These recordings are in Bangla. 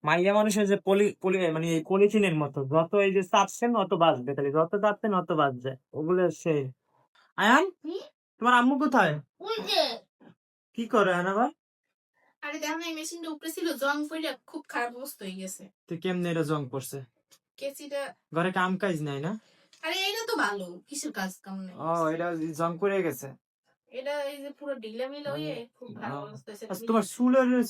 মাইয়া মানুষের যে পলি পলি মানে এই পলিথিনের মতো, যত এই যে চাপছেন অত বাজবে, তাহলে যত চাপছেন অত বাজছে ওগুলো সেই। আয়ান, তোমার আম্মু কোথায়? কি করে আয়ন আবার? আরে দেখো না, এই মেশিনটা উপরে ছিল, জং পড়ে খুব খারাপ অবস্থা হয়ে গেছে। তুই কেমনে এটা জং পড়ছে? কেচিটা ঘরে কাম কাজ নাই না? আরে এটা তো ভালো, কিসের কাজ কাম নাই? ও, এটা জং পড়ে গেছে। এটা এই যে পুরো ঢিলা মিলা হয়ে খুব ভালো অবস্থা হয়েছে। আচ্ছা, তোমার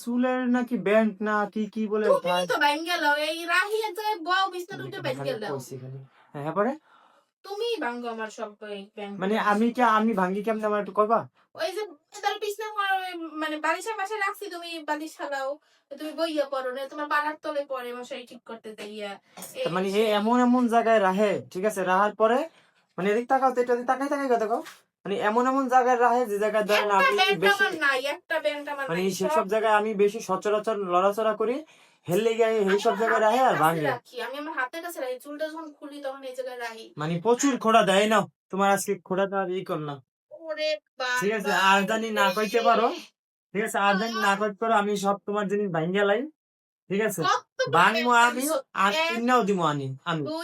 চুলের নাকি ব্যান্ড না কি কি বলে তুমি তো বাইন গেল, এই রাহিয়া যায় বউ বিছনা উঠে বাইন গেল। হ্যাঁ পরে তুমি ভাঙ্গো আমার সব ব্যাংক। মানে আমি ভাঙ্গি কেমনে, আমার একটু কইবা? ওই যে তার বিছনা মানে বালিশের পাশে রাখছি, তুমি বালিশ হালাও, তুমি বইয়া পড়ো না, তোমার পাড়ার তলে পড়ে মশাই ঠিক করতে যাইয়া। মানে এমন এমন জায়গায় রাহে, ঠিক আছে, রাহার পরে মানে এদিক তাকাও তো, এটা তাকাই তাকাই কথা কও। মানে এমন এমন জায়গায় রাহে যে জায়গায় ধরেন আমি বেশি মানে সেসব জায়গায় আমি বেশি সচরাচর লড়াচড়া করি, হেললে গিয়ে এই সব জায়গায় রাহে আর ভাঙে। আমি আমার হাতের কাছে রাখি, চুলটা যখন খুলি তখন এই জায়গায় রাখি। মানে প্রচুর খোড়া দেয় না তোমার, আজকে খোড়াটা ই করলাম। ওরে বাবা, ঠিক আছে, আর জানি না কইতে পারো, ঠিক আছে, আর জানি না কইতে পারো, আমি সব তোমার জিনিস ভাঙ্গা লাই, ঠিক আছে, ভাঙবো আমি, আর কিনাও দিব আমি 2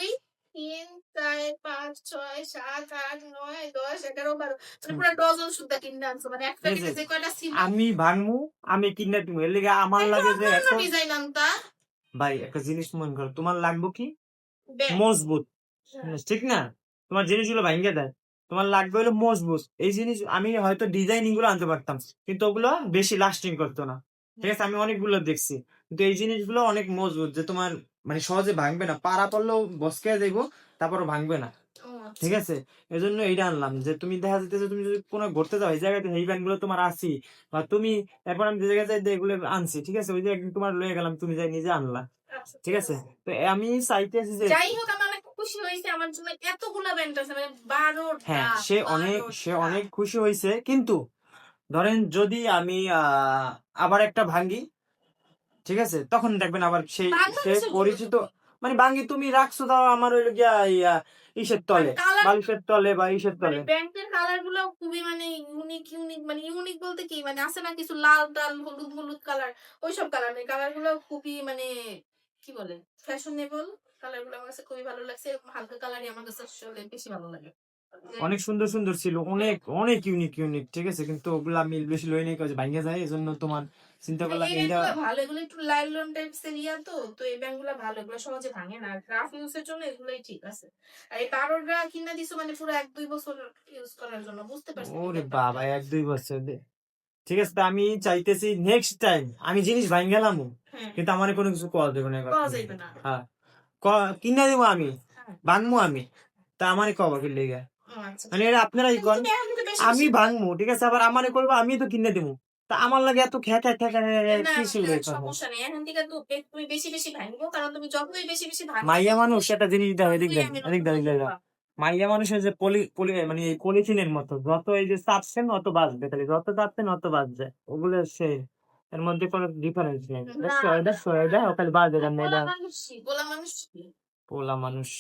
3 4 5 6 7 8 9 10 11 12 মানে পুরো ডজন সুদ্ধা কিনে আনছো, মানে এক প্যাকেটে যে কয়টা ছিল আমি ভাঙবো, আমি কিনা দিব, এর লিগে আমার লাগে যে একটা ডিজাইন আনতা। ভাই একটা জিনিস মনে করো, তোমার লাগবে কি মজবুত, ঠিক না? তোমার জিনিসগুলো ভাঙ্গে দেয়, তোমার লাগবে হলো মজবুত। এই জিনিস আমি হয়তো ডিজাইনিং গুলো আনতে পারতাম, কিন্তু ওগুলো বেশি লাস্টিং করতো না, ঠিক আছে, আমি অনেকগুলো দেখছি, কিন্তু এই জিনিসগুলো অনেক মজবুত, যে তোমার মানে সহজে ভাঙবে না, পাড়া পড়লেও বসকে যাইবো, তারপরও ভাঙবে না, ঠিক আছে। এই জন্য এইটা আনলাম, যে তুমি দেখা যেতেছে তুমি যদি কোনো ঘুরতে যাও এই জায়গাতে এই ব্যান্ড গুলো তোমার আসি, বা তুমি এরপর আমি যে জায়গায় যাই এগুলো আনছি, ঠিক আছে, ওই যে একদিন তোমার লয়ে গেলাম, তুমি যাই নিজে আনলা, ঠিক আছে। তো আমি চাইতেছি যে যাই হোক, আমি অনেক খুশি হয়েছে, আমার জন্য এতগুলা ব্যান্ড আছে, মানে 12টা। হ্যাঁ, সে অনেক খুশি হয়েছে, কিন্তু ধরেন যদি আমি আবার একটা ভাঙ্গি, ঠিক আছে, তখন দেখবেন আবার সেই সে পরিচিত মানে ভাঙ্গি তুমি রাখছো, তাও আমার ওই গিয়া ইসের তলে, বালিশের তলে বা ইসের তলে। ব্যান্ডের কালার গুলো খুবই মানে ইউনিক ইউনিক, মানে ইউনিক বলতে কি, মানে আছে না কিছু লাল টাল হলুদ হলুদ কালার, ওইসব কালার নেই, কালার গুলো খুবই মানে কি বলে ফ্যাশনেবল। কালার গুলো আমার কাছে খুবই ভালো লাগছে, এরকম হালকা কালারই আমার কাছে আসলে বেশি ভালো লাগে। অনেক সুন্দর সুন্দর ছিল, অনেক অনেক ইউনিক ইউনিক, ঠিক আছে, কিন্তু ওগুলো আমি বেশি লই নাই, কাজে ভাঙে যায়, এজন্য তোমার চিন্তা করলাম এইটা ভালো, এগুলো একটু লাইলন টাইপস এর ইয়া, তো তো এই ব্যাংক গুলো ভালো, এগুলো সহজে ভাঙে না, রাফ ইউজের জন্য এগুলোই ঠিক আছে। আর এই 12টা কিনা দিছো মানে পুরো 1-2 বছর ইউজ করার জন্য, বুঝতে পারছো? ওরে বাবা, 1-2 বছর ঠিক আছে, তো আমি চাইতেছি নেক্সট টাইম আমি জিনিস ভাঙ গেলাম, কিন্তু আমার কোনো কিছু কল দেবে না, হ্যাঁ কিনা দিব আমি, ভাঙবো আমি, তা আমারে কবা কি লেগে, মানে এটা আপনারাই কন, আমি ভাঙবো, ঠিক আছে, আবার আমারে করবো, আমি তো কিনে দেবো, তা আমার লাগে এত খেকা খেকা কি ছিল? সমস্যা নেই, এখন থেকে তুমি বেশি বেশি ভাঙবো, কারণ তুমি যতই বেশি বেশি ভাঙবে মাইয়া মানুষ একটা জিনিস দাও, এদিক দেন এদিক দেন, এদিক দেন, মাইয়া মানুষের যে পলি মানে এই পলিথিনের মতো, যত এই যে চাপছেন অত বাজবে, তাহলে যত চাপছেন অত বাজছে ওগুলো সেই, এর মধ্যে কোনো ডিফারেন্স নেই, দেখছো এটা ওখানে বাজবে না, এটা পোলা মানুষ